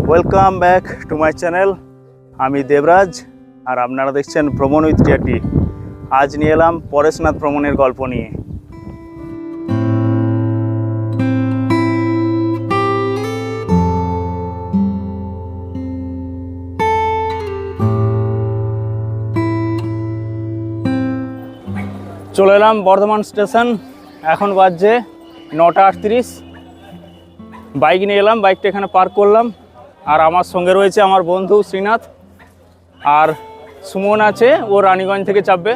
Welcome back to my channel. আমি দেবরাজ আর আপনারা দেখছেন ভ্রমণ উইথ টিআরটি। আজ নিয়ে এলাম পরেশনাথ ভ্রমণের গল্প নিয়ে। চলে এলাম বর্ধমান স্টেশন। এখন বাজছে 9:38। বাইক নিয়ে এলাম, বাইকটা এখানে পার্ক করলাম। আর আমার সঙ্গে রয়েছে আমার বন্ধু শ্রীনাথ, আর সুমন আছে, ও রানীগঞ্জ থেকে চাপবে।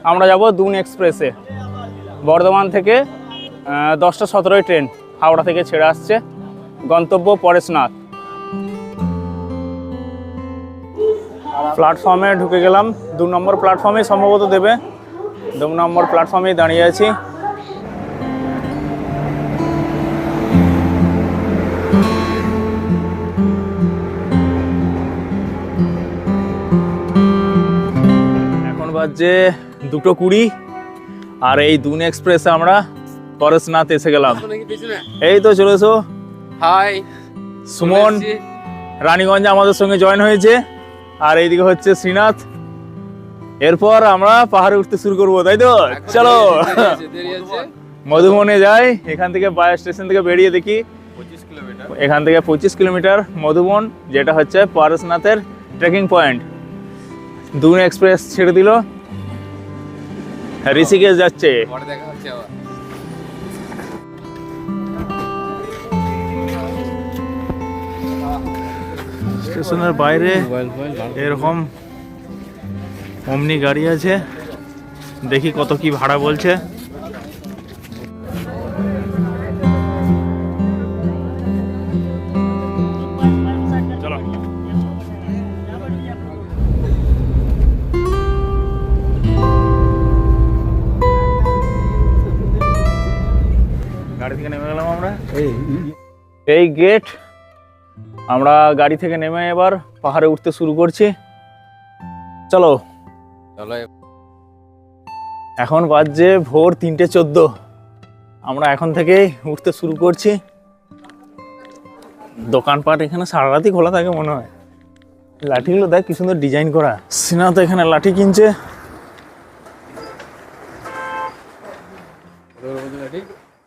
আমরা যাব দুন এক্সপ্রেসে। বর্ধমান থেকে 10:17 ট্রেন হাওড়া থেকে ছেড়ে আসছে, গন্তব্য পরেশনাথ। প্ল্যাটফর্মে ঢুকে গেলাম, 2 নম্বর প্ল্যাটফর্মে সম্ভবত দেবে। 2 নম্বর প্ল্যাটফর্মেই দাঁড়িয়ে আছি। এখন বাজছে 2:20, আর এই দুন এক্সপ্রেসে আমরা পরেশনাথ এসে গেলাম। এই তো চলে এসো। হাই, সুমন রানীগঞ্জে আমাদের সঙ্গে জয়েন হয়েছে, আর এইদিকে হচ্ছে শ্রীনাথ। এরপর আমরা পাহাড়ে উঠতে শুরু করবো, তাই তো? চলো মধুবনে যাই। এখান থেকে বাস স্টেশন থেকে বেরিয়ে দেখি 25 কিলোমিটার। এখান থেকে 25 কিলোমিটার মধুবন, যেটা হচ্ছে পরেশনাথের ট্রেকিং পয়েন্ট। দুন এক্সপ্রেস ছেড়ে দিল, ঋষিকেশ যাচ্ছে। পরে দেখা হচ্ছে আবার। স্টেশনের বাইরে এরকম অমনি গাড়ি আছে, দেখি কত কি ভাড়া বলছে। চলো গাড়ি থেকে নেমে গেলাম আমরা। এই গেট। আমরা গাড়ি থেকে নেমে এবার পাহাড়ে উঠতে শুরু করছি। চলো। চলো, এখন বাজছে ভোর 3:14। আমরা এখন থেকে উঠতে শুরু করছি। দোকানপাট এখানে সারা রাতই খোলা থাকে মনে হয়। লাঠিগুলো দেখ কি সুন্দর ডিজাইন করা। শ্রীনাথ এখানে লাঠি কিনছে।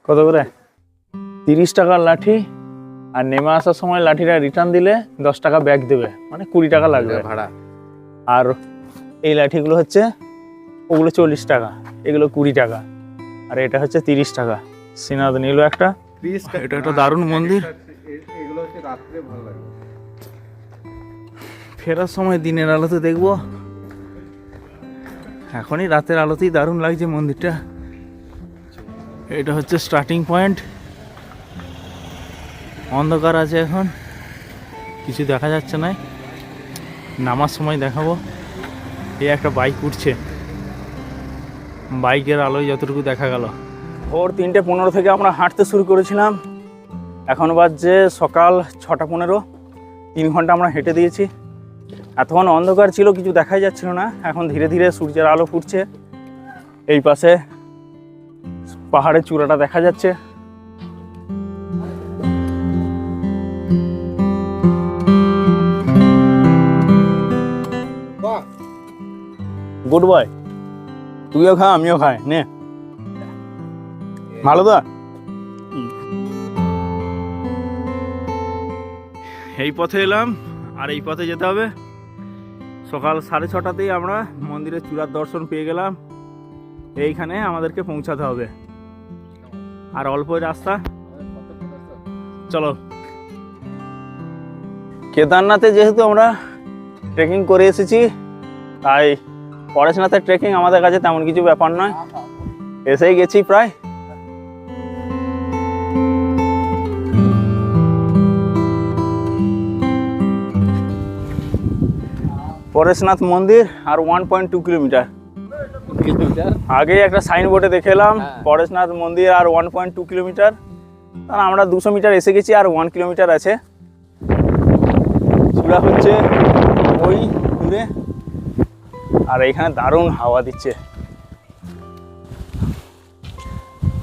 কত করে? 30 টাকার লাঠি। আর নেমে আসার সময় লাঠিটা রিটার্ন দিলে 10 টাকা ব্যাগ দেবে, মানে 20 টাকা লাগবে ভাড়া। আর এই লাঠিগুলো হচ্ছে, ওগুলো 40 টাকা, এগুলো 20 টাকা, আর এটা হচ্ছে 30 টাকা। শ্রীনাথ নিল একটা। এটা একটা দারুণ মন্দির। ফেরার সময় দিনের আলোতে দেখবো, এখনই রাতের আলোতেই দারুণ লাগছে মন্দিরটা। এটা হচ্ছে স্টার্টিং পয়েন্ট। অন্ধকার আছে, এখন কিছু দেখা যাচ্ছে না। নামার সময় দেখাবো। এই একটা বাইক উঠছে, বাইকের আলোয় যতটুকু দেখা গেল। ভোর 3:15 থেকে আমরা হাঁটতে শুরু করেছিলাম। এখন বাজছে সকাল 6:15। 3 ঘন্টা আমরা হেঁটে দিয়েছি। এতক্ষণ অন্ধকার ছিল, কিছু দেখাই যাচ্ছিল না। এখন ধীরে ধীরে সূর্যের আলো ফুটছে। এই পাশে পাহাড়ের চূড়াটা দেখা যাচ্ছে। গুড বয়, তুইও খা আমিও খাই নে। ভালো তো? এই পথে এলাম, আর এই পথে যেতে হবে। সকাল 6:30তেই আমরা মন্দিরের চূড়ার দর্শন পেয়ে গেলাম। এইখানে আমাদেরকে পৌঁছাতে হবে, আর অল্পই রাস্তা। চলো। কেদারনাথে যেহেতু আমরা ট্রেকিং করে এসেছি, তাই পরেশনাথের ট্রেকিং আমাদের কাছে তেমন কিছু ব্যাপার নয়। এসেই গেছি প্রায়। পরেশনাথ মন্দির আর 1.2 কিলোমিটার। আগে একটা সাইনবোর্ডে দেখে এলাম পরেশনাথ মন্দির আর 1.2 কিলোমিটার। কারণ আমরা 200 মিটার এসে গেছি, আর 1 কিলোমিটার আছে। চূড়া হচ্ছে ওই দূরে, আর এখানে দারুণ হাওয়া দিচ্ছে।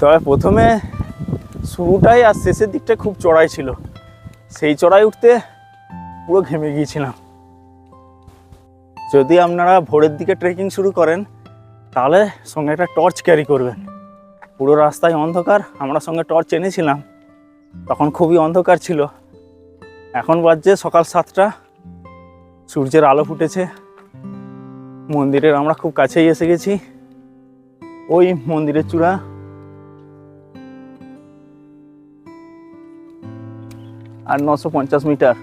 তবে প্রথমে শুরুটাই আর শেষের দিকটা খুব চড়াই ছিল। সেই চড়াই উঠতে পুরো ঘেমে গিয়েছিলাম। যদি আপনারা ভোরের দিকে ট্রেকিং শুরু করেন তাহলে সঙ্গে একটা টর্চ ক্যারি করবেন। পুরো রাস্তায় অন্ধকার, আমরা সঙ্গে টর্চ এনেছিলাম, তখন খুবই অন্ধকার ছিল। এখন বাজছে সকাল 7টা, সূর্যের আলো ফুটেছে। মন্দিরের আমরা খুব কাছেই এসে গেছি। ওই মন্দিরের চূড়া। আর 950 মিটার।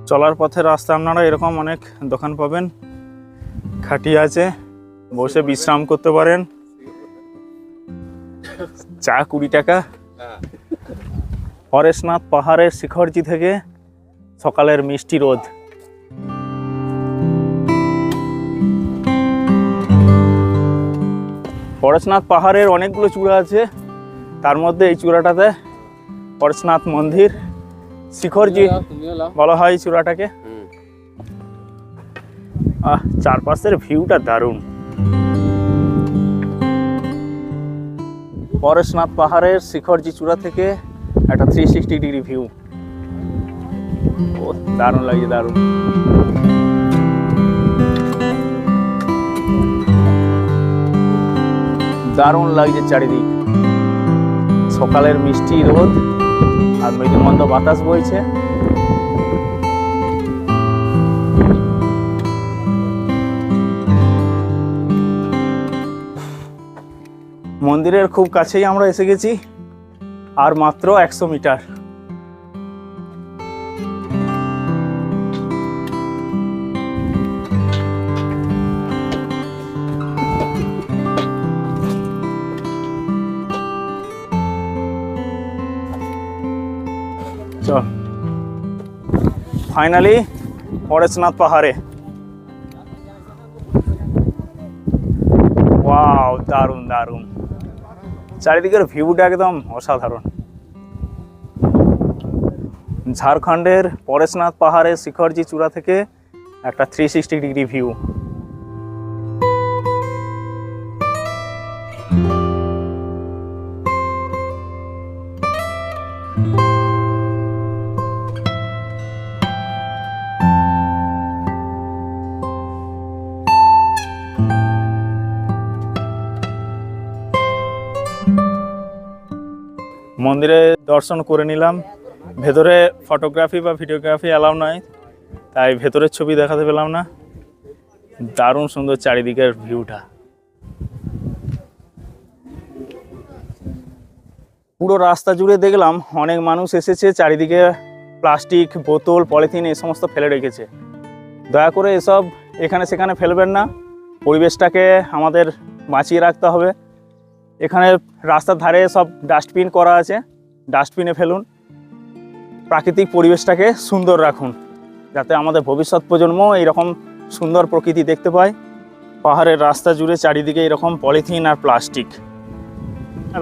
চলার পথে রাস্তা আপনারা এরকম অনেক দোকান পাবেন, খাটিয়া আছে, বসে বিশ্রাম করতে পারেন। চা 20 টাকা। পরেশনাথ পাহাড়ের শিখরজি থেকে সকালের মিষ্টি রোদ। পরেশনাথ পাহাড়ের অনেকগুলো চূড়া আছে, তার মধ্যে এই চূড়াটাতে পরেশনাথ মন্দির, শিখরজি বলা হয় চূড়াটাকে। চারপাশের ভিউটা দারুণ। পরেশনাথ পাহাড়ের শিখরজি চূড়া থেকে একটা 360 ডিগ্রি ভিউ। ও দারুণ লাগে, দারুণ। দারুণ লাগছে চারিদিক। সকালের মিষ্টি রোদ আর মৃদুমন্দ বাতাস বইছে। মন্দিরের খুব কাছেই আমরা এসে গেছি, আর মাত্র 100 মিটার। চল ফাইনালি পরেশনাথ পাহাড়ে। ওয়াও, দারুণ দারুণ। চারিদিকের ভিউটা একদম অসাধারণ। ঝাড়খণ্ডের পরেশনাথ পাহাড়ের শিখরজি চূড়া থেকে একটা 360 ডিগ্রি ভিউ। মন্দিরে দর্শন করে নিলাম। ভেতরে ফটোগ্রাফি বা ভিডিওগ্রাফি অ্যালাউ নয়, তাই ভেতরের ছবি দেখাতে পেলাম না। দারুণ সুন্দর চারিদিকের ভিউটা। পুরো রাস্তা জুড়ে দেখলাম অনেক মানুষ এসেছে, চারিদিকে প্লাস্টিক, বোতল, পলিথিন এই সমস্ত ফেলে রেখেছে। দয়া করে এসব এখানে সেখানে ফেলবেন না, পরিবেশটাকে আমাদের বাঁচিয়ে রাখতে হবে। এখানে রাস্তার ধারে সব ডাস্টবিন করা আছে, ডাস্টবিনে ফেলুন। প্রাকৃতিক পরিবেশটাকে সুন্দর রাখুন, যাতে আমাদের ভবিষ্যৎ প্রজন্ম এইরকম সুন্দর প্রকৃতি দেখতে পায়। পাহাড়ের রাস্তা জুড়ে চারিদিকে এরকম পলিথিন আর প্লাস্টিক,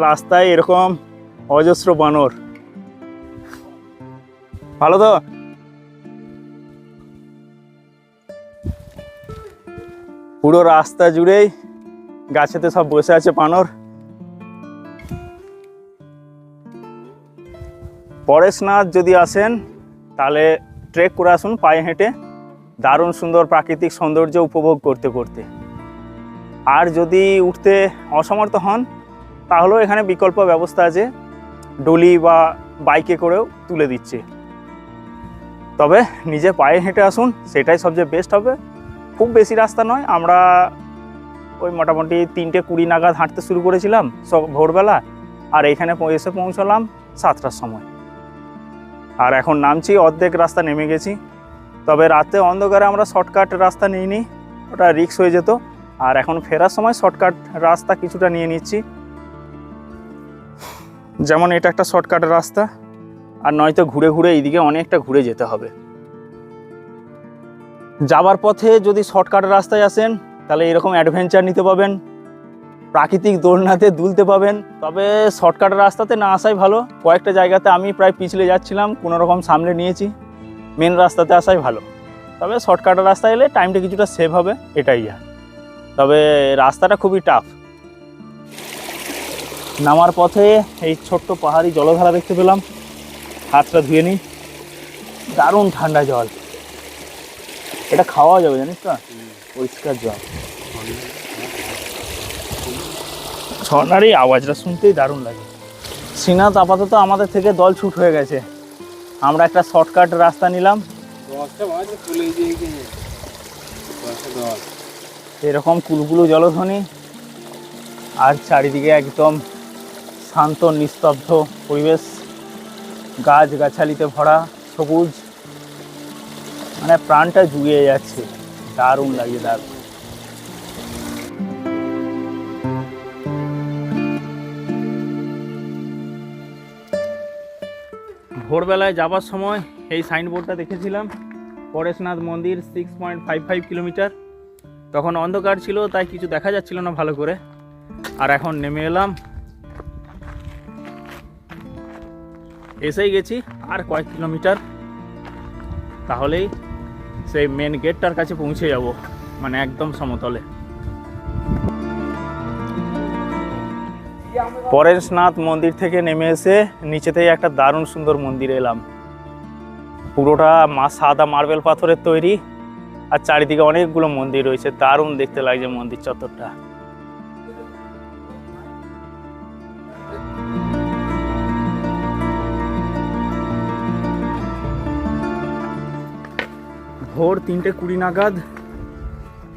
রাস্তায় এরকম অজস্র বানর। ভালো তো? পুরো রাস্তা জুড়েই গাছেতে সব বসে আছে বানর। পরেশনাথ যদি আসেন তাহলে ট্রেক করে আসুন পায়ে হেঁটে, দারুণ সুন্দর প্রাকৃতিক সৌন্দর্য উপভোগ করতে করতে। আর যদি উঠতে অসমর্থ হন তাহলেও এখানে বিকল্প ব্যবস্থা আছে, ডলি বা বাইকে করেও তুলে দিচ্ছে। তবে নিজে পায়ে হেঁটে আসুন, সেটাই সবচেয়ে বেস্ট হবে। খুব বেশি রাস্তা নয়, আমরা ওই মোটামুটি 3:20 নাগাদ হাঁটতে শুরু করেছিলাম সব ভোরবেলা, আর এখানে এসে পৌঁছলাম 7টার সময়। আর এখন নামছি, অর্ধেক রাস্তা নেমে গেছি। তবে রাতে অন্ধকারে আমরা শর্টকাট রাস্তা নিইনি, ওটা রিস্ক হয়ে যেত। আর এখন ফেরার সময় শর্টকাট রাস্তা কিছুটা নিয়ে নিচ্ছি, যেমন এটা একটা শর্টকাট রাস্তা, আর নয়তো ঘুরে ঘুরে এইদিকে অনেকটা ঘুরে যেতে হবে। যাবার পথে যদি শর্টকাট রাস্তায় আসেন তাহলে এরকম অ্যাডভেঞ্চার নিতে পাবেন, প্রাকৃতিক দোলনাতে দুলতে পাবেন। তবে শর্টকাট রাস্তাতে না আসাই ভালো। কয়েকটা জায়গাতে আমি প্রায় পিছলে যাচ্ছিলাম, কোনো রকম সামলে নিয়েছি। মেন রাস্তাতে আসাই ভালো। তবে শর্টকাট রাস্তায় এলে টাইমটা কিছুটা সেভ হবে, এটাই। তবে রাস্তাটা খুবই টাফ। নামার পথে এই ছোট্ট পাহাড়ি জলধারা দেখতে পেলাম, হাতটা ধুয়ে নিই। দারুণ ঠান্ডা জল, এটা খাওয়া যাবে জানিস তো, পরিষ্কার জল। ঝর্ণার এই আওয়াজটা শুনতেই দারুণ লাগে। শ্রীনাথ আপাতত আমাদের থেকে দল ছুট হয়ে গেছে, আমরা একটা শর্টকাট রাস্তা নিলাম। এরকম কুলকুলু জলধ্বনি আর চারিদিকে একদম শান্ত নিস্তব্ধ পরিবেশ, গাছ গাছালিতে ভরা, সবুজ, মানে প্রাণটা জুড়িয়ে যাচ্ছে, দারুণ লাগে দারুণ। ভোরবেলায় যাবার সময় এই সাইনবোর্ডটা দেখেছিলাম, পরেশনাথ মন্দির 6.55 কিলোমিটার। তখন অন্ধকার ছিল, তাই কিছু দেখা যাচ্ছিল না ভালো করে। আর এখন নেমে এলাম, এসেই গেছি, আর কয়েক কিলোমিটার তাহলেই সেই মেন গেটটার কাছে পৌঁছে যাব, মানে একদম সমতলে। পরেশনাথ মন্দির থেকে নেমে এসে নিচেতেই একটা দারুণ সুন্দর মন্দির এলাম। পুরোটা সাদা মার্বেল পাথরের তৈরি, আর চারিদিকে অনেকগুলো মন্দির রয়েছে, দারুণ দেখতে লাগছে মন্দির চত্বরটা। ভোর 3:20 নাগাদ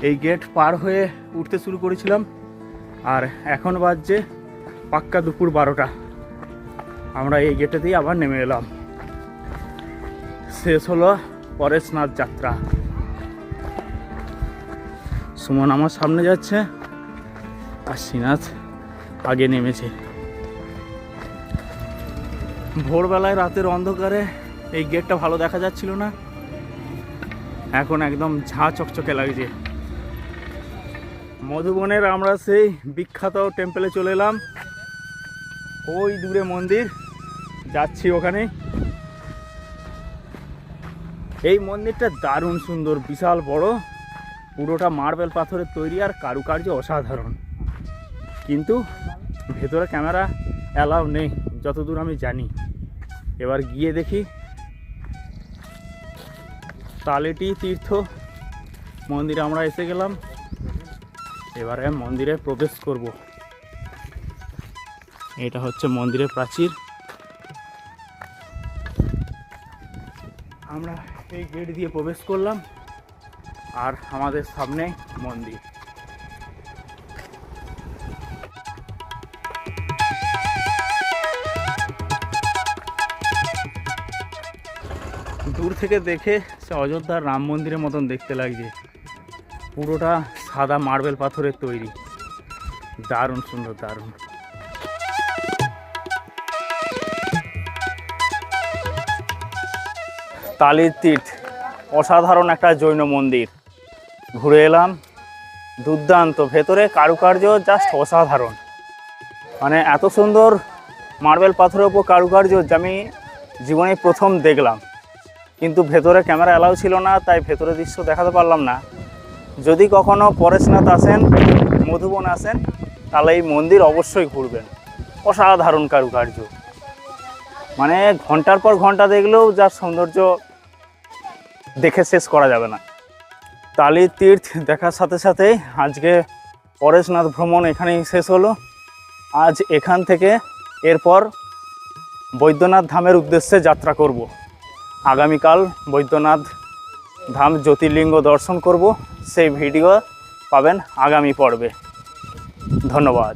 এই গেট পার হয়ে উঠতে শুরু করেছিলাম, আর এখন বাজছে পাক্কা দুপুর 12টা। আমরা এই গেটেতেই আবার নেমে এলাম। শেষ হলো পরেশনাথ যাত্রা। সুমন আমার সামনে যাচ্ছে, আর শ্রীনাথ আগে নেমেছে। ভোরবেলায় রাতের অন্ধকারে এই গেটটা ভালো দেখা যাচ্ছিল না, এখন একদম ঝাঁ চকচকে লাগছে। মধুবনের আমরা সেই বিখ্যাত টেম্পলে চলে এলাম, ওই দূরে মন্দির, যাচ্ছি ওখানে। এই মন্দিরটা দারুণ সুন্দর, বিশাল বড়, পুরোটা মার্বেল পাথরের তৈরি, আর কারুকার্য অসাধারণ। কিন্তু ভেতরে ক্যামেরা অ্যালাউ নেই যতদূর আমি জানি। এবার গিয়ে দেখি। তালেটি তীর্থ মন্দিরে আমরা এসে গেলাম, এবারে মন্দিরে প্রবেশ করব। এটা হচ্ছে মন্দিরের প্রাচীর। আমরা এই গেট দিয়ে প্রবেশ করলাম, আর আমাদের সামনে মন্দির। দূর থেকে দেখে সে অযোধ্যার রাম মন্দিরের মতন দেখতে লাগছে, পুরোটা সাদা মার্বেল পাথরের তৈরি, দারুণ সুন্দর, দারুণ। তালির তীর্থ অসাধারণ একটা জৈন মন্দির, ঘুরে এলাম, দুর্দান্ত, ভেতরে কারুকার্য জাস্ট অসাধারণ। মানে এত সুন্দর মার্বেল পাথরের উপর কারুকার্য আমি জীবনে প্রথম দেখলাম। কিন্তু ভেতরে ক্যামেরা অ্যালাউ ছিল না, তাই ভেতরের দৃশ্য দেখাতে পারলাম না। যদি কখনো পরেশনাথ আসেন, মধুবন আসেন, তাহলে এই মন্দির অবশ্যই ঘুরবেন, অসাধারণ কারুকার্য। মানে ঘন্টার পর ঘন্টা দেখলেও যার সৌন্দর্য দেখে শেষ করা যাবে না। তালির তীর্থ দেখার সাথে সাথেই আজকে পরেশনাথ ভ্রমণ এখানেই শেষ হলো। আজ এখান থেকে এরপর বৈদ্যনাথ ধামের উদ্দেশ্যে যাত্রা করব। আগামীকাল বৈদ্যনাথ ধাম জ্যোতির্লিঙ্গ দর্শন করব, সেই ভিডিও পাবেন আগামী পর্বে। ধন্যবাদ।